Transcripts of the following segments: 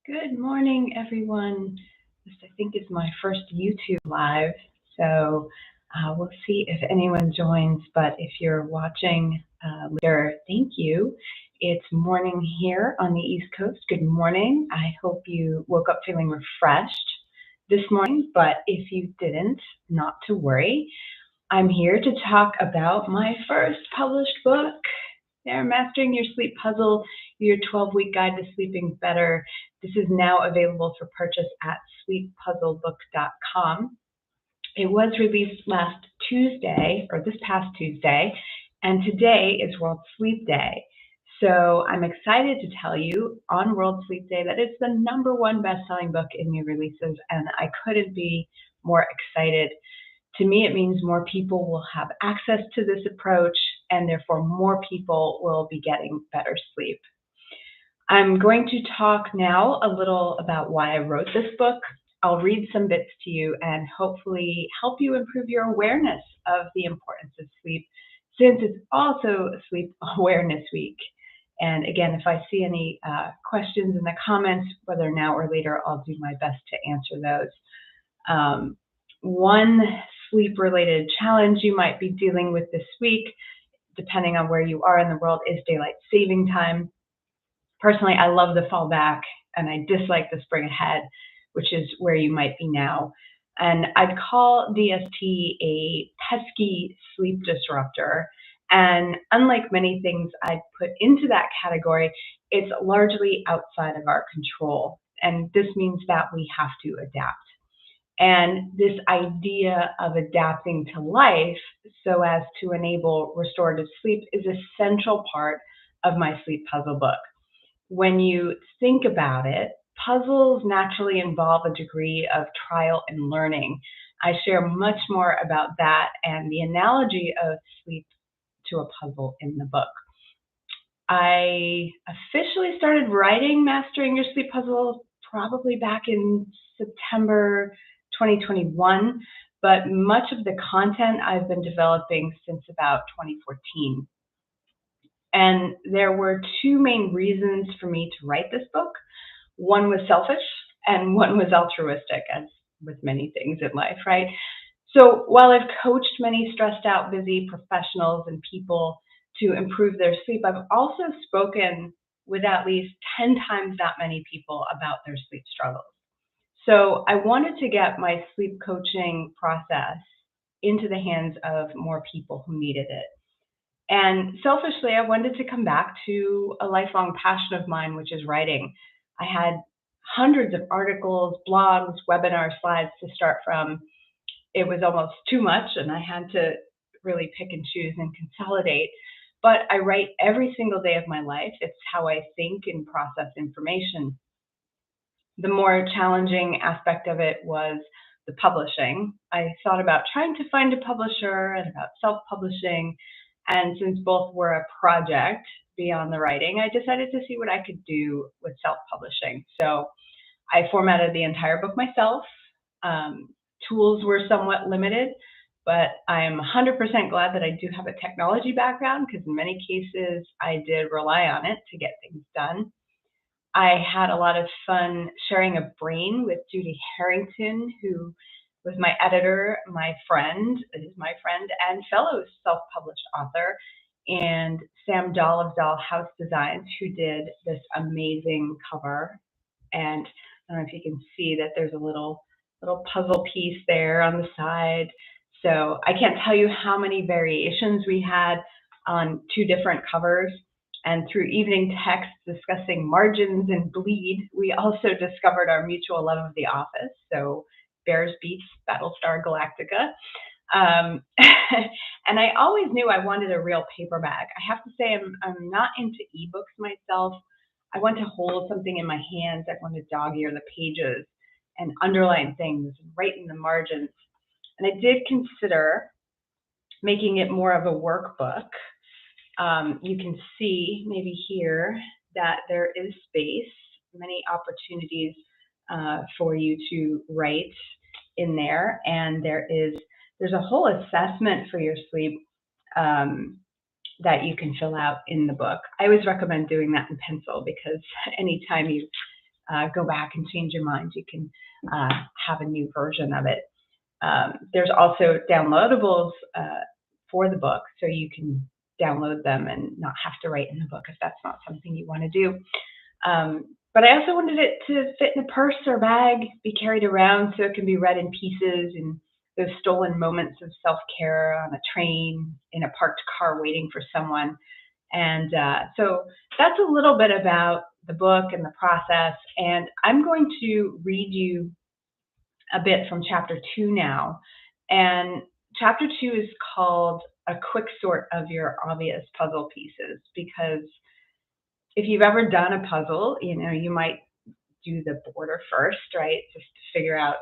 Good morning, everyone. This, I think, is my first YouTube live, so we'll see if anyone joins. But if you're watching later, thank you. It's morning here on the East Coast. Good morning. I hope you woke up feeling refreshed this morning, but if you didn't, not to worry. I'm here to talk about my first published book. There, Mastering Your Sleep Puzzle, your 12-week guide to sleeping better. This is now available for purchase at sleeppuzzlebook.com. It was released last Tuesday, or this past Tuesday, and today is World Sleep Day. So I'm excited to tell you on World Sleep Day that it's the #1 best-selling book in new releases, and I couldn't be more excited. To me, it means more people will have access to this approach, and therefore more people will be getting better sleep. I'm going to talk now a little about why I wrote this book. I'll read some bits to you and hopefully help you improve your awareness of the importance of sleep, since it's also Sleep Awareness Week. And again, if I see any questions in the comments, whether now or later, I'll do my best to answer those. One sleep-related challenge you might be dealing with this week, depending on where you are in the world, is daylight saving time. Personally, I love the fall back, and I dislike the spring ahead, which is where you might be now. And I'd call DST a pesky sleep disruptor. And unlike many things I'd put into that category, it's largely outside of our control. And this means that we have to adapt. And this idea of adapting to life so as to enable restorative sleep is a central part of my sleep puzzle book. When you think about it, puzzles naturally involve a degree of trial and learning. I share much more about that and the analogy of sleep to a puzzle in the book. I officially started writing Mastering Your Sleep Puzzle probably back in September 2021, but much of the content I've been developing since about 2014. And there were two main reasons for me to write this book. One was selfish and one was altruistic, as with many things in life, right? So while I've coached many stressed out, busy professionals and people to improve their sleep, I've also spoken with at least 10 times that many people about their sleep struggles. So I wanted to get my sleep coaching process into the hands of more people who needed it. And selfishly, I wanted to come back to a lifelong passion of mine, which is writing. I had hundreds of articles, blogs, webinar slides to start from. It was almost too much, and I had to really pick and choose and consolidate. But I write every single day of my life. It's how I think and process information. The more challenging aspect of it was the publishing. I thought about trying to find a publisher and about self-publishing. And since both were a project beyond the writing, I decided to see what I could do with self-publishing. So I formatted the entire book myself. Tools were somewhat limited, but I'm 100% glad that I do have a technology background, because in many cases I did rely on it to get things done. I had a lot of fun sharing a brain with Judy Harrington, who was my editor, my friend, and fellow self-published author, and Sam Dahl of Dahl House Designs, who did this amazing cover. And I don't know if you can see that there's a little puzzle piece there on the side. So I can't tell you how many variations we had on 2 different covers. And through evening texts discussing margins and bleed, we also discovered our mutual love of The Office. So Bears beats Battlestar Galactica. And I always knew I wanted a real paperback. I have to say I'm not into ebooks myself. I want to hold something in my hands. I want to dog ear the pages and underline things right in the margins. And I did consider making it more of a workbook. You can see maybe here that there is space, many opportunities for you to write in there, and there's a whole assessment for your sleep that you can fill out in the book. I always recommend doing that in pencil, because anytime you go back and change your mind. You can have a new version of it. There's also downloadables for the book, so you can download them and not have to write in the book if that's not something you want to do. But I also wanted it to fit in a purse or bag, be carried around so it can be read in pieces, and those stolen moments of self-care on a train, in a parked car waiting for someone. And so that's a little bit about the book and the process. And I'm going to read you a bit from chapter 2 now. And chapter 2 is called A Quick Sort of Your Obvious Puzzle Pieces, because if you've ever done a puzzle, you might do the border first, right? Just to figure out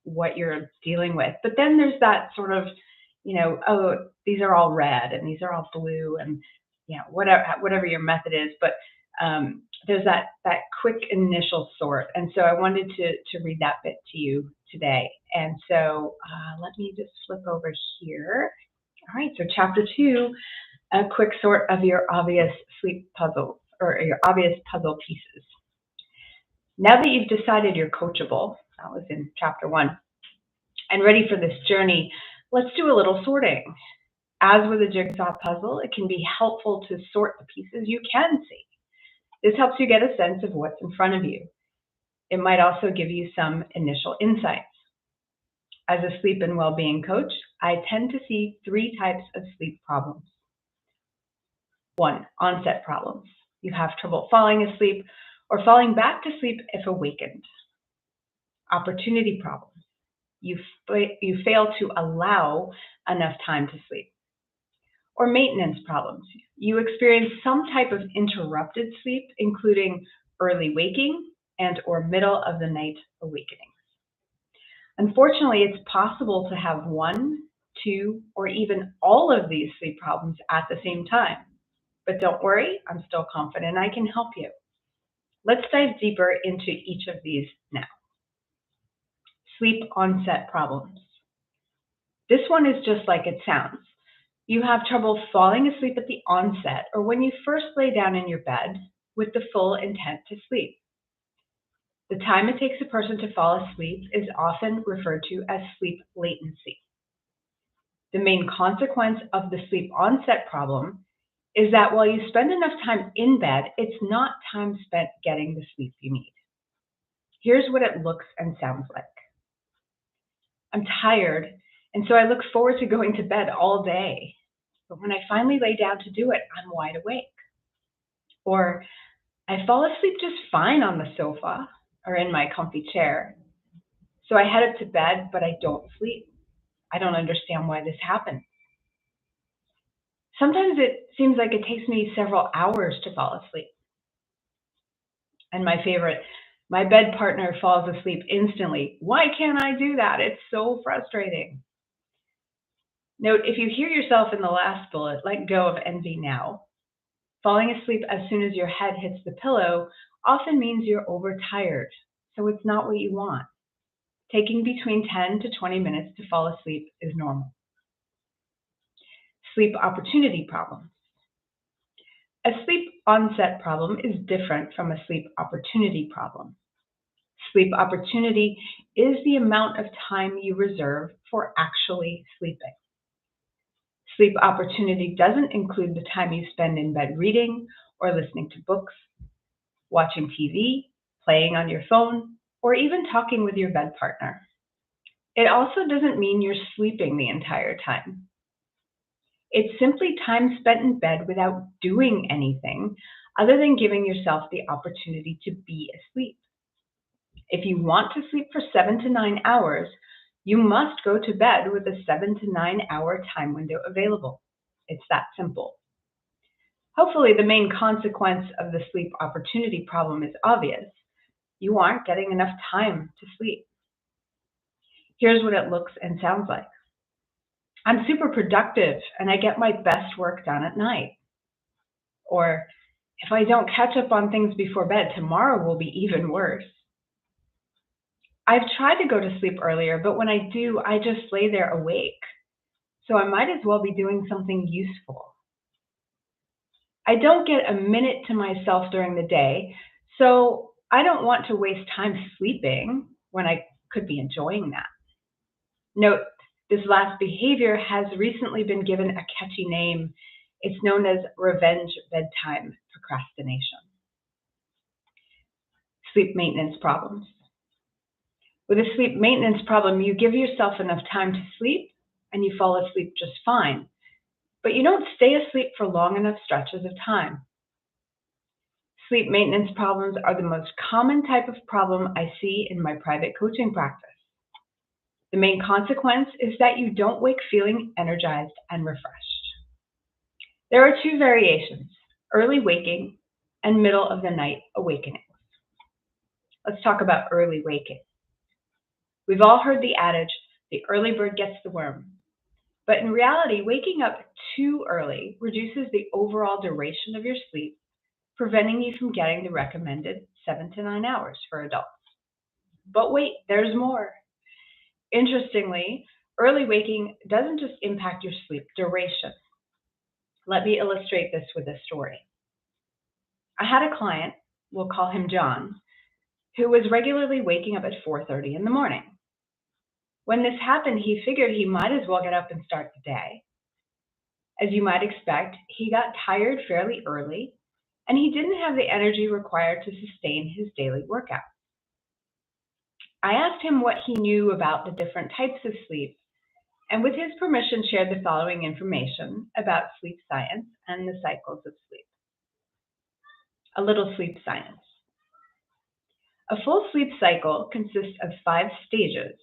what you're dealing with. But then there's that sort of, oh, these are all red and these are all blue, and whatever your method is. But there's that quick initial sort. And so I wanted to read that bit to you today. And so let me just flip over here. All right, so chapter 2, a quick sort of your obvious sleep puzzles, or your obvious puzzle pieces. Now that you've decided you're coachable, that was in chapter 1, and ready for this journey, let's do a little sorting. As with a jigsaw puzzle, it can be helpful to sort the pieces you can see. This helps you get a sense of what's in front of you. It might also give you some initial insights. As a sleep and well-being coach, I tend to see 3 types of sleep problems. 1, onset problems. You have trouble falling asleep or falling back to sleep if awakened. Opportunity problems. You fail to allow enough time to sleep. Or maintenance problems. You experience some type of interrupted sleep, including early waking and or middle of the night awakenings. Unfortunately, it's possible to have 1, 2, or even all of these sleep problems at the same time. But don't worry, I'm still confident I can help you. Let's dive deeper into each of these now. Sleep onset problems. This one is just like it sounds. You have trouble falling asleep at the onset or when you first lay down in your bed with the full intent to sleep. The time it takes a person to fall asleep is often referred to as sleep latency. The main consequence of the sleep onset problem is that while you spend enough time in bed, it's not time spent getting the sleep you need. Here's what it looks and sounds like. I'm tired, and so I look forward to going to bed all day. But when I finally lay down to do it, I'm wide awake. Or I fall asleep just fine on the sofa or in my comfy chair. So I head up to bed, but I don't sleep. I don't understand why this happens. Sometimes it seems like it takes me several hours to fall asleep. And my favorite, my bed partner falls asleep instantly. Why can't I do that? It's so frustrating. Note, if you hear yourself in the last bullet, let go of envy now. Falling asleep as soon as your head hits the pillow often means you're overtired, so it's not what you want. Taking between 10 to 20 minutes to fall asleep is normal. Sleep opportunity problems. A sleep onset problem is different from a sleep opportunity problem. Sleep opportunity is the amount of time you reserve for actually sleeping. Sleep opportunity doesn't include the time you spend in bed reading or listening to books, watching TV, playing on your phone, or even talking with your bed partner. It also doesn't mean you're sleeping the entire time. It's simply time spent in bed without doing anything other than giving yourself the opportunity to be asleep. If you want to sleep for 7 to 9 hours, you must go to bed with a 7 to 9 hour time window available. It's that simple. Hopefully, the main consequence of the sleep opportunity problem is obvious. You aren't getting enough time to sleep. Here's what it looks and sounds like. I'm super productive and I get my best work done at night. Or if I don't catch up on things before bed, tomorrow will be even worse. I've tried to go to sleep earlier, but when I do, I just lay there awake. So I might as well be doing something useful. I don't get a minute to myself during the day, so I don't want to waste time sleeping when I could be enjoying that. Note, this last behavior has recently been given a catchy name. It's known as revenge bedtime procrastination. Sleep maintenance problems. With a sleep maintenance problem, you give yourself enough time to sleep and you fall asleep just fine, but you don't stay asleep for long enough stretches of time. Sleep maintenance problems are the most common type of problem I see in my private coaching practice. The main consequence is that you don't wake feeling energized and refreshed. There are two variations, early waking and middle of the night awakening. Let's talk about early waking. We've all heard the adage, the early bird gets the worm. But in reality, waking up too early reduces the overall duration of your sleep, preventing you from getting the recommended 7 to 9 hours for adults. But wait, there's more. Interestingly, early waking doesn't just impact your sleep duration. Let me illustrate this with a story. I had a client, we'll call him John, who was regularly waking up at 4:30 in the morning. When this happened, he figured he might as well get up and start the day. As you might expect, he got tired fairly early, and he didn't have the energy required to sustain his daily workout. I asked him what he knew about the different types of sleep, and with his permission shared the following information about sleep science and the cycles of sleep. A little sleep science. A full sleep cycle consists of 5 stages,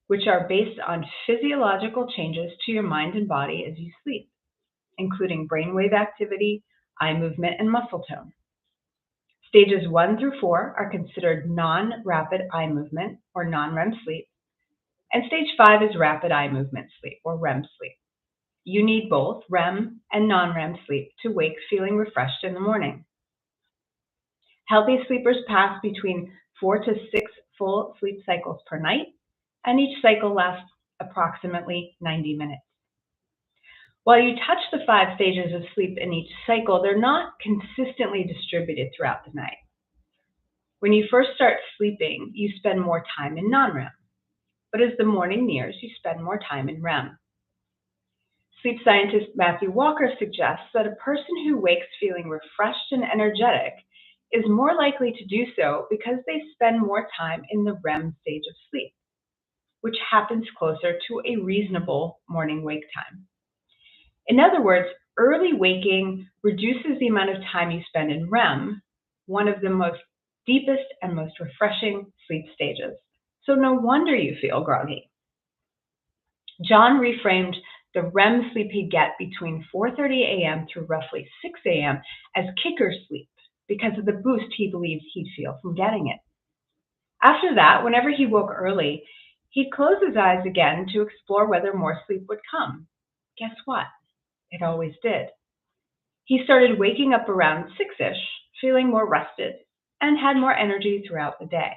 which are based on physiological changes to your mind and body as you sleep, including brainwave activity, eye movement, and muscle tone. Stages 1 through 4 are considered non-rapid eye movement or non-REM sleep, and stage 5 is rapid eye movement sleep or REM sleep. You need both REM and non-REM sleep to wake feeling refreshed in the morning. Healthy sleepers pass between 4 to 6 full sleep cycles per night, and each cycle lasts approximately 90 minutes. While you touch the 5 stages of sleep in each cycle, they're not consistently distributed throughout the night. When you first start sleeping, you spend more time in non-REM, but as the morning nears, you spend more time in REM. Sleep scientist Matthew Walker suggests that a person who wakes feeling refreshed and energetic is more likely to do so because they spend more time in the REM stage of sleep, which happens closer to a reasonable morning wake time. In other words, early waking reduces the amount of time you spend in REM, one of the most deepest and most refreshing sleep stages. So no wonder you feel groggy. John reframed the REM sleep he'd get between 4:30 a.m. through roughly 6 a.m. as kicker sleep because of the boost he believed he'd feel from getting it. After that, whenever he woke early, he'd close his eyes again to explore whether more sleep would come. Guess what? It always did. He started waking up around 6-ish, feeling more rested, and had more energy throughout the day.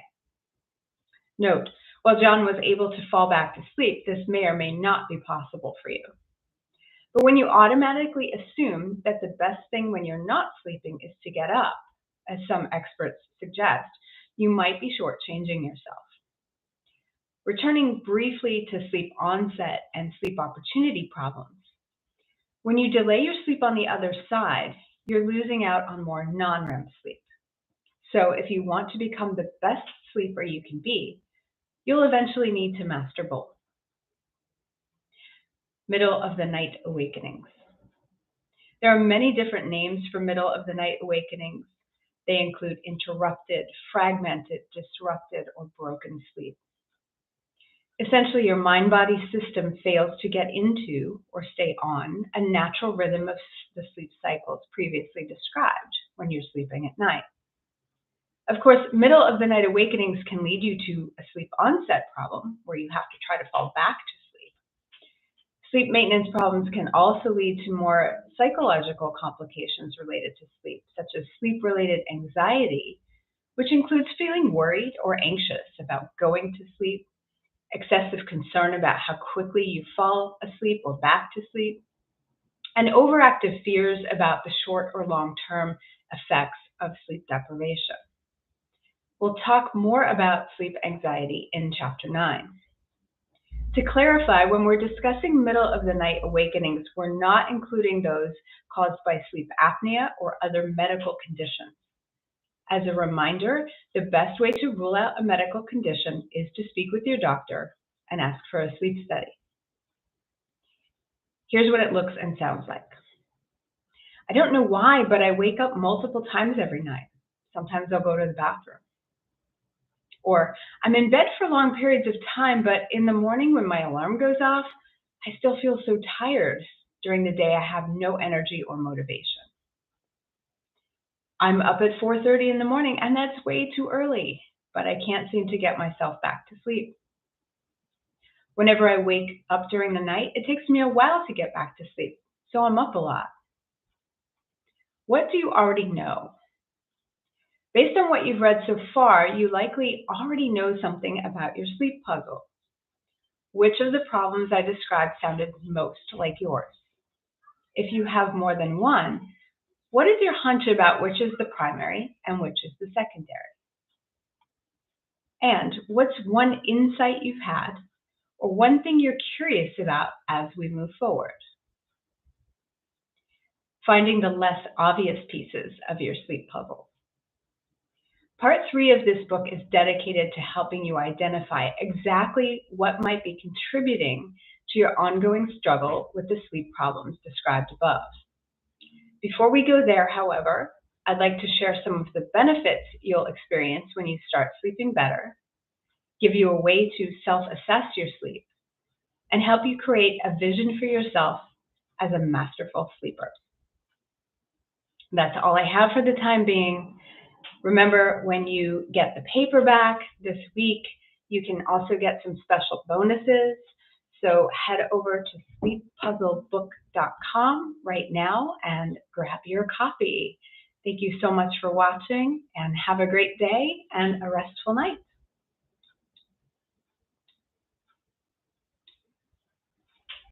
Note, while John was able to fall back to sleep, this may or may not be possible for you. But when you automatically assume that the best thing when you're not sleeping is to get up, as some experts suggest, you might be shortchanging yourself. Returning briefly to sleep onset and sleep opportunity problems. When you delay your sleep on the other side, you're losing out on more non-REM sleep. So if you want to become the best sleeper you can be, you'll eventually need to master both. Middle of the night awakenings. There are many different names for middle of the night awakenings. They include interrupted, fragmented, disrupted, or broken sleep. Essentially, your mind-body system fails to get into or stay on a natural rhythm of the sleep cycles previously described when you're sleeping at night. Of course, middle of the night awakenings can lead you to a sleep onset problem where you have to try to fall back to sleep. Sleep maintenance problems can also lead to more psychological complications related to sleep, such as sleep-related anxiety, which includes feeling worried or anxious about going to sleep, excessive concern about how quickly you fall asleep or back to sleep, and overactive fears about the short or long-term effects of sleep deprivation. We'll talk more about sleep anxiety in Chapter 9. To clarify, when we're discussing middle of the night awakenings, we're not including those caused by sleep apnea or other medical conditions. As a reminder, the best way to rule out a medical condition is to speak with your doctor and ask for a sleep study. Here's what it looks and sounds like. I don't know why, but I wake up multiple times every night. Sometimes I'll go to the bathroom. Or I'm in bed for long periods of time, but in the morning when my alarm goes off, I still feel so tired. During the day, I have no energy or motivation. I'm up at 4:30 in the morning, and that's way too early, but I can't seem to get myself back to sleep. Whenever I wake up during the night, it takes me a while to get back to sleep, so I'm up a lot. What do you already know? Based on what you've read so far, you likely already know something about your sleep puzzle. Which of the problems I described sounded most like yours? If you have more than one, what is your hunch about which is the primary and which is the secondary? And what's one insight you've had or one thing you're curious about as we move forward? Finding the less obvious pieces of your sleep puzzle. Part 3 of this book is dedicated to helping you identify exactly what might be contributing to your ongoing struggle with the sleep problems described above. Before we go there, however, I'd like to share some of the benefits you'll experience when you start sleeping better, give you a way to self-assess your sleep, and help you create a vision for yourself as a masterful sleeper. That's all I have for the time being. Remember, when you get the paperback this week, you can also get some special bonuses. So head over to sleeppuzzlebook.com right now and grab your copy. Thank you so much for watching, and have a great day and a restful night.